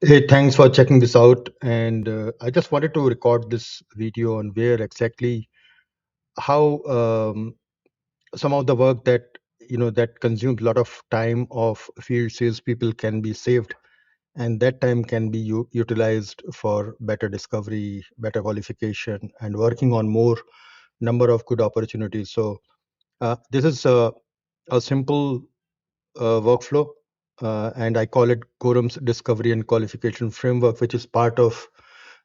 Hey, thanks for checking this out. And I just wanted to record this video on where exactly how some of the work that that consumes a lot of time of field salespeople can be saved, and that time can be utilized for better discovery, better qualification, and working on more number of good opportunities. So this is a simple workflow, and I call it Quorum's Discovery and Qualification Framework, which is part of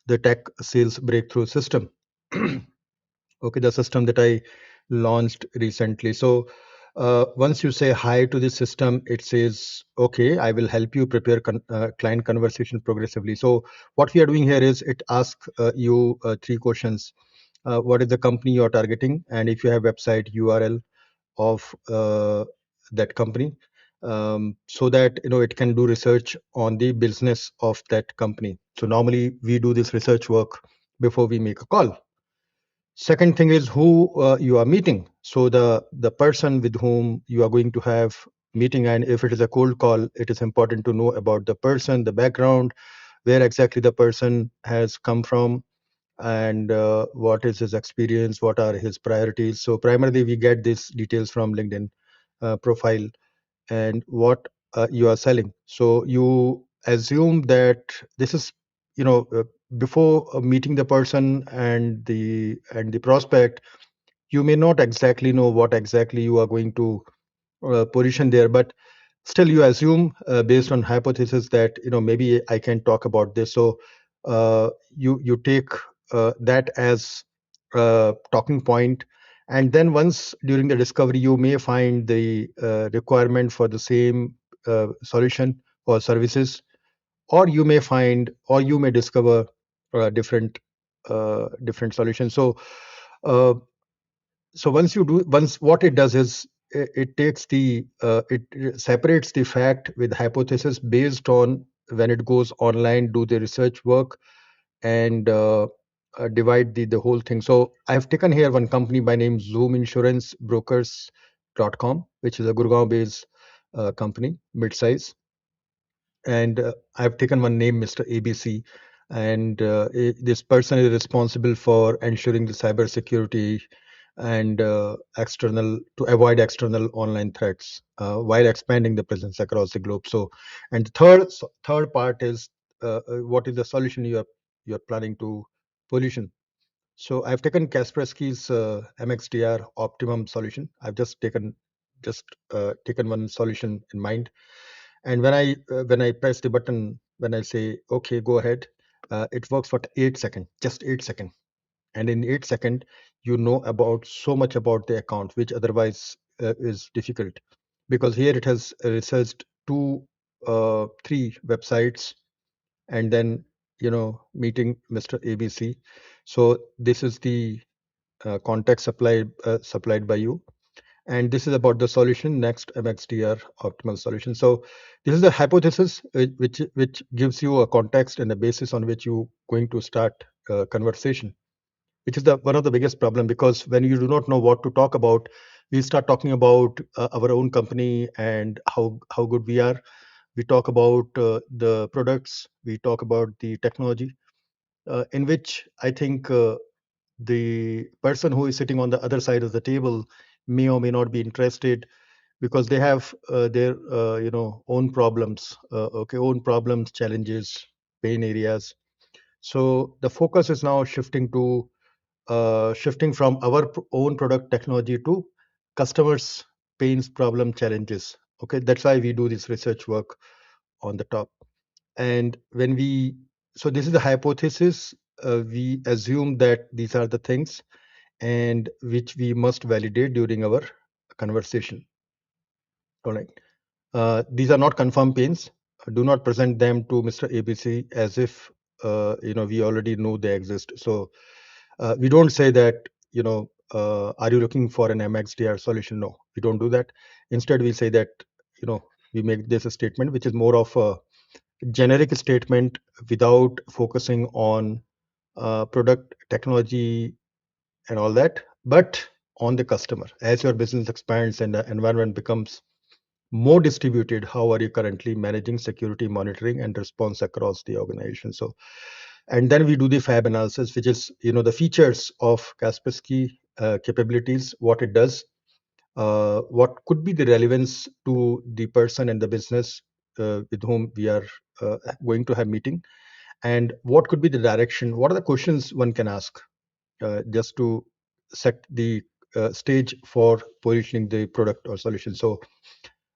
the Tech Sales Breakthrough System. Okay, the system that I launched recently. So once you say hi to the system, it says, okay, I will help you prepare client conversation progressively. So what we are doing here is it asks you three questions. What is the company you're targeting? And if you have website URL of that company, so that it can do research on the business of that company. So normally we do this research work before we make a call. Second thing is who you are meeting. So the person with whom you are going to have meeting, and if it is a cold call, it is important to know about the person, the background, where exactly the person has come from, and what is his experience, what are his priorities. So primarily we get these details from LinkedIn profile, and what you are selling. So you assume that this is, before meeting the person and the prospect, you may not exactly know what exactly you are going to position there, but still you assume based on hypothesis that maybe I can talk about this. So you take that as a talking point, and then once during the discovery you may find the requirement for the same solution or services, or you may find, or you may discover different solutions. So uh, once you do, once what it does is it takes the it separates the fact with hypothesis based on when it goes online, do the research work, and divide the whole thing. So I have taken here one company by name Zoom Insurance Brokers.com, which is a Gurgaon based company, mid-size. And I've taken one name, Mr. ABC, and this person is responsible for ensuring the cyber security and external, to avoid external online threats while expanding the presence across the globe. So, and the third part is what is the solution you're planning to position. So I've taken Kaspersky's MXDR optimum solution. I've just taken one solution in mind, and when I press the button, when I say okay, go ahead, it works for 8 seconds, just 8 seconds. And in 8 seconds you know about so much about the account, which otherwise is difficult, because here it has researched three websites, and then meeting Mr. ABC. So this is the context supplied by you, and this is about the solution, next MXDR optimal solution. So this is the hypothesis which gives you a context and a basis on which you going to start conversation, which is the one of the biggest problem, because when you do not know what to talk about, we start talking about our own company and how good we are. We talk about the products, we talk about the technology, in which I think the person who is sitting on the other side of the table may or may not be interested, because they have their own problems, own problems, challenges, pain areas. So the focus is now shifting from our own product technology to customers pains, problem, challenges. Okay, that's why we do this research work on the top. And when we, so this is the hypothesis, we assume that these are the things, and which we must validate during our conversation. All right. These are not confirmed pains. Do not present them to Mr. ABC as if we already know they exist. So we don't say that, are you looking for an MXDR solution? No, we don't do that. Instead, we say that, you know, we make this a statement which is more of a generic statement without focusing on product, technology, and all that, but on the customer. As your business expands and the environment becomes more distributed, how are you currently managing security monitoring and response across the organization? So, and then we do the fab analysis, which is the features of Kaspersky capabilities, what it does, what could be the relevance to the person and the business with whom we are going to have meeting, and what could be the direction, what are the questions one can ask just to set the stage for positioning the product or solution. So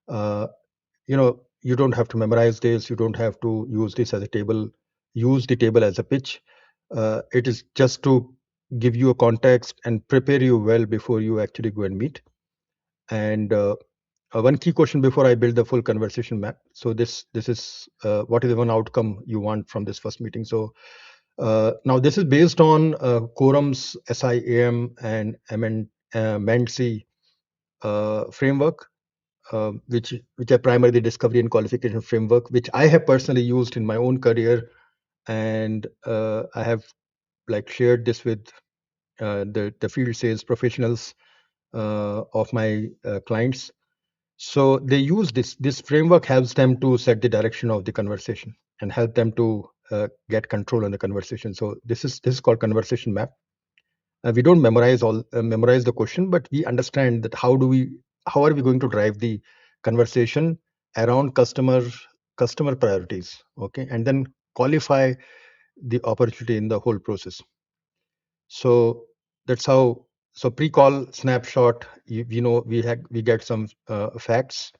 uh, you don't have to memorize this, you don't have to use this as a table, use the table as a pitch. It is just to give you a context and prepare you well before you actually go and meet. And one key question before I build the full conversation map. So this is what is the one outcome you want from this first meeting. So now this is based on quorums, SIAM, and MENC framework, which are primarily discovery and qualification framework, which I have personally used in my own career, and I have like shared this with the field sales professionals of my clients. So they use this framework helps them to set the direction of the conversation and help them to get control on the conversation. So this is called conversation map. We don't memorize the question, but we understand that how are we going to drive the conversation around customer priorities, okay, and then qualify the opportunity in the whole process. So that's how. So pre-call snapshot, we get some facts,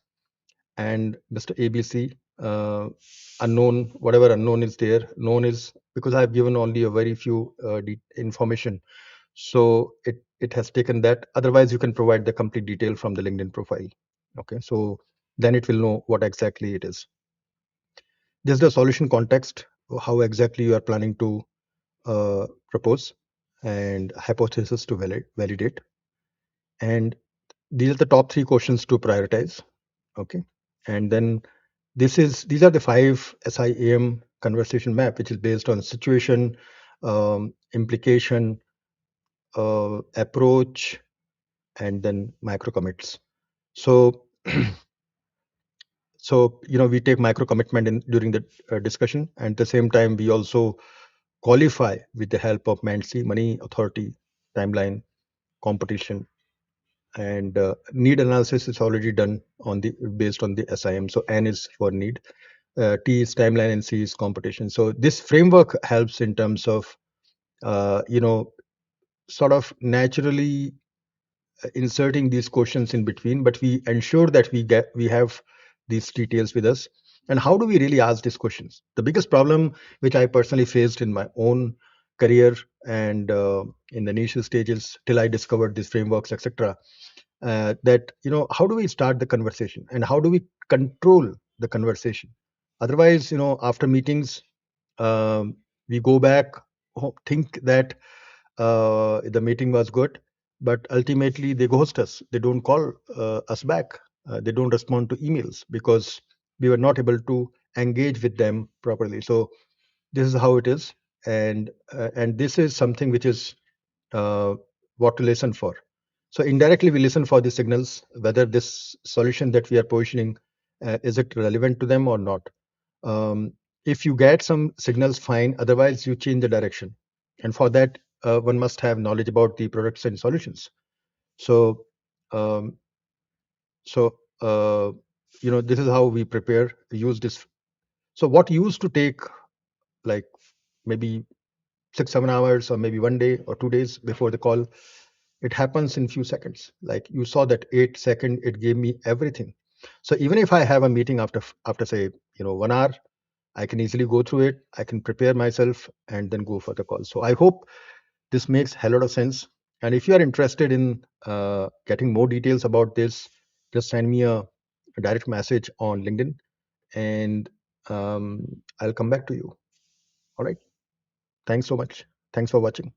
and Mr. ABC, unknown, whatever unknown is there, known is because I've given only a very few information. So it has taken that. Otherwise, you can provide the complete detail from the LinkedIn profile. Okay, so then it will know what exactly it is. This is the solution context, how exactly you are planning to propose, and hypothesis to validate. And these are the top three questions to prioritize. Okay, and then these are the 5 SIAM conversation map, which is based on situation, implication, approach, and then micro commits. So we take micro commitment in during the discussion, and at the same time we also qualify with the help of MANC, money authority, timeline, competition, and need analysis is already done on the based on the SIM. So N is for need, T is timeline, and C is competition. So this framework helps in terms of sort of naturally inserting these questions in between, but we ensure that we have these details with us. And how do we really ask these questions? The biggest problem which I personally faced in my own career and in the initial stages till I discovered these frameworks, etc., that how do we start the conversation and how do we control the conversation? Otherwise, after meetings, um, we go back, think that the meeting was good, but ultimately they ghost us. They don't call us back. They don't respond to emails because we were not able to engage with them properly. So this is how it is, and this is something which is uh, what to listen for. So indirectly, we listen for the signals whether this solution that we are positioning is it relevant to them or not. Um, if you get some signals, fine. Otherwise, you change the direction. And for that, one must have knowledge about the products and solutions. So, um, so this is how we prepare. Use this. So, what used to take like maybe 6 7 hours or maybe one day or 2 days before the call, it happens in few seconds. Like you saw that 8 second, it gave me everything. So even if I have a meeting after say 1 hour, I can easily go through it. I can prepare myself and then go for the call. So I hope this makes a lot of sense. And if you are interested in getting more details about this, just send me a direct message on LinkedIn, and I'll come back to you. All right. Thanks so much. Thanks for watching.